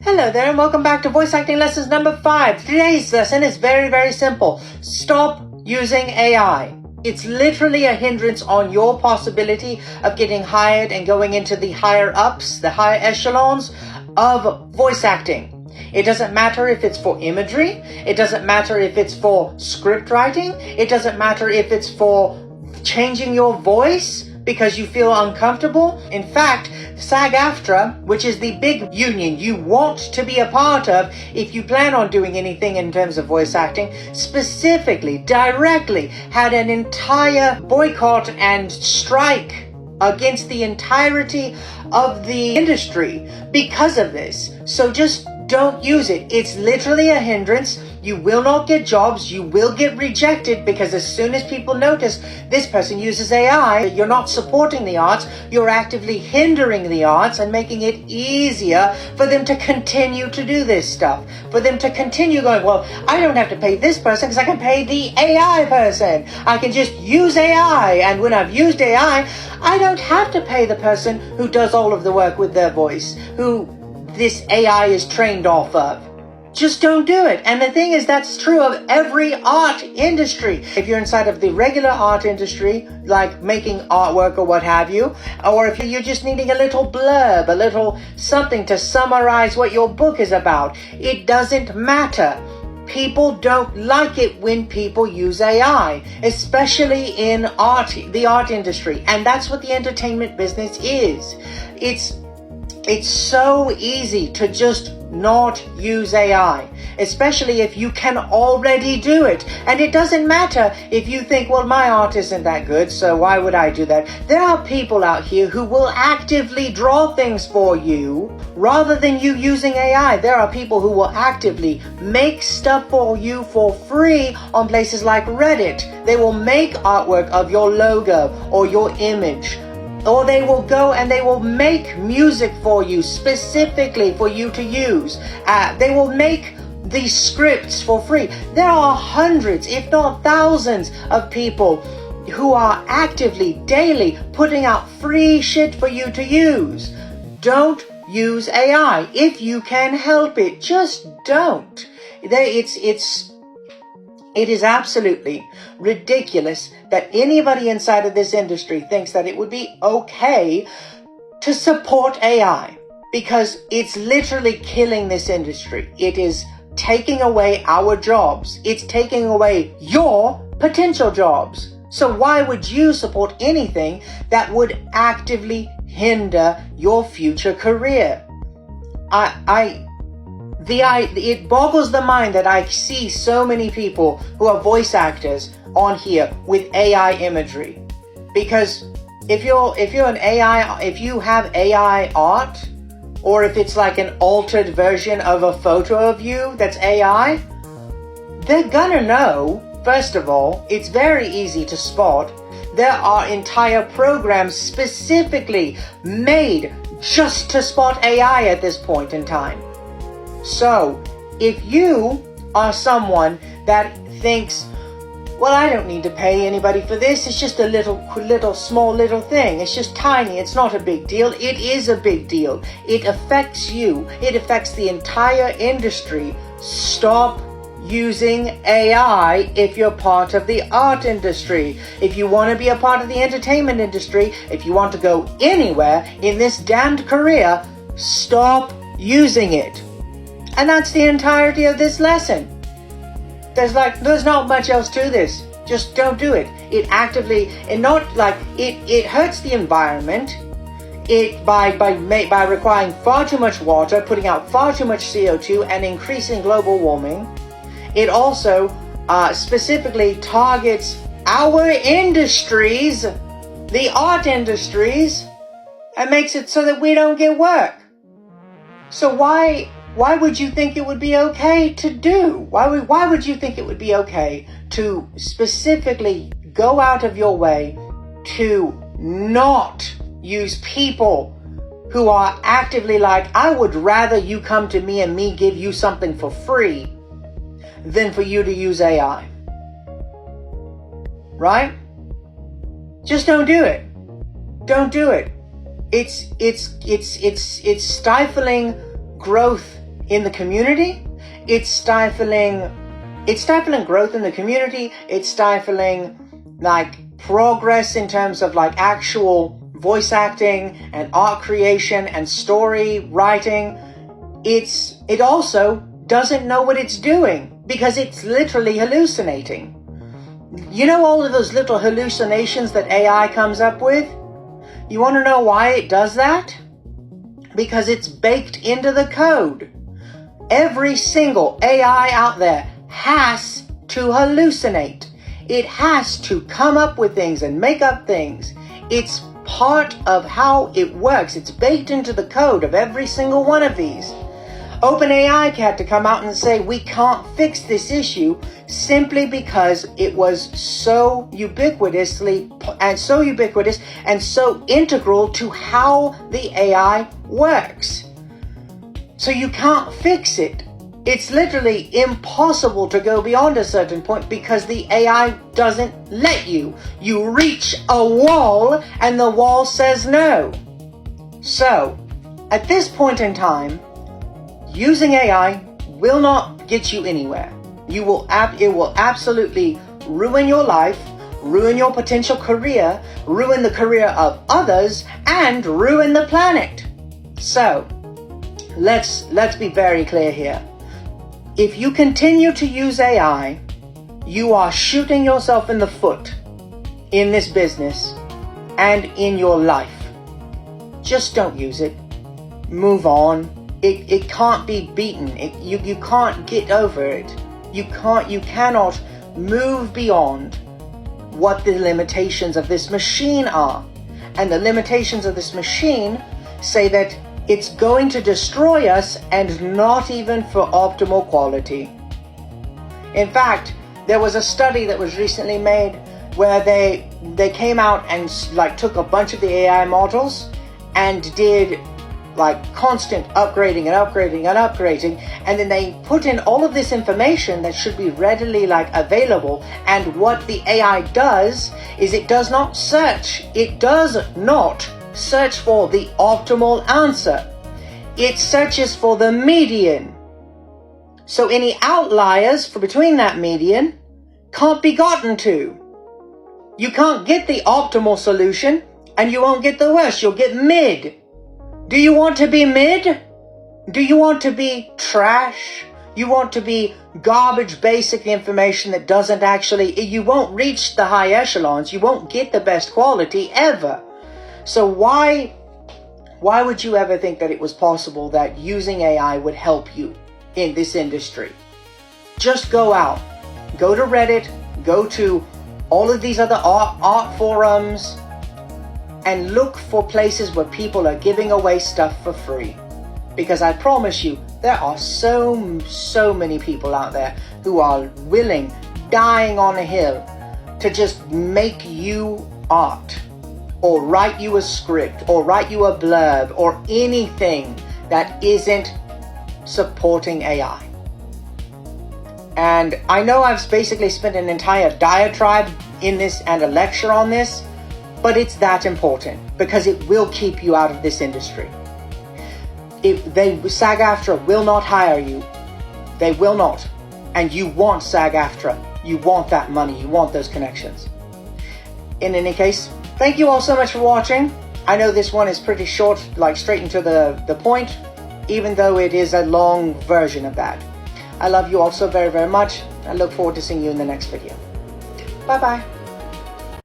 Hello there and welcome back to voice acting lessons number 5. Today's lesson is very, very simple. Stop using AI. It's literally a hindrance on your possibility of getting hired and going into the higher ups, the higher echelons of voice acting. It doesn't matter if it's for imagery. It doesn't matter if it's for script writing. It doesn't matter if it's for changing your voice because you feel uncomfortable. In fact, SAG-AFTRA, which is the big union you want to be a part of if you plan on doing anything in terms of voice acting, specifically, directly had an entire boycott and strike against the entirety of the industry because of this. So just don't use it. It's literally a hindrance. You will not get jobs. You will get rejected because as soon as people notice this person uses AI, you're not supporting the arts. You're actively hindering the arts and making it easier for them to continue to do this stuff. For them to continue going, well, I don't have to pay this person because I can pay the AI person. I can just use AI. And when I've used AI, I don't have to pay the person who does all of the work with their voice, who this AI is trained off of. Just don't do it. And the thing is, that's true of every art industry. If you're inside of the regular art industry, like making artwork or what have you, or if you're just needing a little blurb, a little something to summarize what your book is about, it doesn't matter. People don't like it when people use AI, especially in art, the art industry. And that's what the entertainment business is. It's so easy to just not use AI, especially if you can already do it. And it doesn't matter if you think, well, my art isn't that good, so why would I do that? There are people out here who will actively draw things for you rather than you using AI. There are people who will actively make stuff for you for free on places like Reddit. They will make artwork of your logo or your image. Or they will go and they will make music for you specifically for you to use. They will make these scripts for free. There are hundreds, if not thousands, of people who are actively, daily, putting out free shit for you to use. Don't use AI. If you can help it, just don't. It is absolutely ridiculous that anybody inside of this industry thinks that it would be okay to support AI because it's literally killing this industry. It is taking away our jobs. It's taking away your potential jobs. So why would you support anything that would actively hinder your future career? It boggles the mind that I see so many people who are voice actors on here with AI imagery. Because if you have AI art, or if it's like an altered version of a photo of you that's AI, they're gonna know. First of all, it's very easy to spot. There are entire programs specifically made just to spot AI at this point in time. So, if you are someone that thinks, well, I don't need to pay anybody for this, it's just a small little thing, it's just tiny, it's not a big deal. It is a big deal. It affects you. It affects the entire industry. Stop using AI if you're part of the art industry. If you want to be a part of the entertainment industry, if you want to go anywhere in this damned career, stop using it. And that's the entirety of this lesson. There's not much else to this. Just don't do it. It hurts the environment. By requiring far too much water, putting out far too much CO2 and increasing global warming. It also specifically targets our industries, the art industries, and makes it so that we don't get work. So why would you think it would be okay to do? Why would you think it would be okay to specifically go out of your way to not use people who are actively like, I would rather you come to me and me give you something for free than for you to use AI? Right? Just don't do it. Don't do it. It's stifling growth in the community. It's stifling growth in the community. It's stifling like progress in terms of like actual voice acting and art creation and story writing. It also doesn't know what it's doing because it's literally hallucinating. You know all of those little hallucinations that AI comes up with? You want to know why it does that? Because it's baked into the code. Every single AI out there has to hallucinate. It has to come up with things and make up things. It's part of how it works. It's baked into the code of every single one of these. OpenAI had to come out and say we can't fix this issue simply because it was so ubiquitous and so integral to how the AI works. So you can't fix it. It's literally impossible to go beyond a certain point because the AI doesn't let you. You reach a wall and the wall says no. So, at this point in time, using AI will not get you anywhere. It will absolutely ruin your life, ruin your potential career, ruin the career of others, and ruin the planet. So, let's be very clear here. If you continue to use AI, you are shooting yourself in the foot in this business and in your life. Just don't use it. Move on. It can't be beaten. You can't get over it. You cannot move beyond what the limitations of this machine are. And the limitations of this machine say that it's going to destroy us, and not even for optimal quality. In fact, there was a study that was recently made where they came out and like took a bunch of the AI models and did like constant upgrading, and then they put in all of this information that should be readily like available. And what the AI does is it does not search. It does not search for the optimal answer. It searches for the median. So any outliers between that median can't be gotten to. You can't get the optimal solution, and you won't get the worst. You'll get mid. Do you want to be mid? Do you want to be trash? You want to be garbage basic information that doesn't actually, you won't reach the high echelons. You won't get the best quality ever. So why would you ever think that it was possible that using AI would help you in this industry? Just go out, go to Reddit, go to all of these other art forums, and look for places where people are giving away stuff for free. Because I promise you, there are so many people out there who are willing, dying on a hill, to just make you art, or write you a script, or write you a blurb, or anything that isn't supporting AI. And I know I've basically spent an entire diatribe in this and a lecture on this, but it's that important because it will keep you out of this industry. SAG-AFTRA will not hire you. They will not. And you want SAG-AFTRA. You want that money. You want those connections. In any case, thank you all so much for watching. I know this one is pretty short, like straight into the point, even though it is a long version of that. I love you all so very, very much. I look forward to seeing you in the next video. Bye-bye.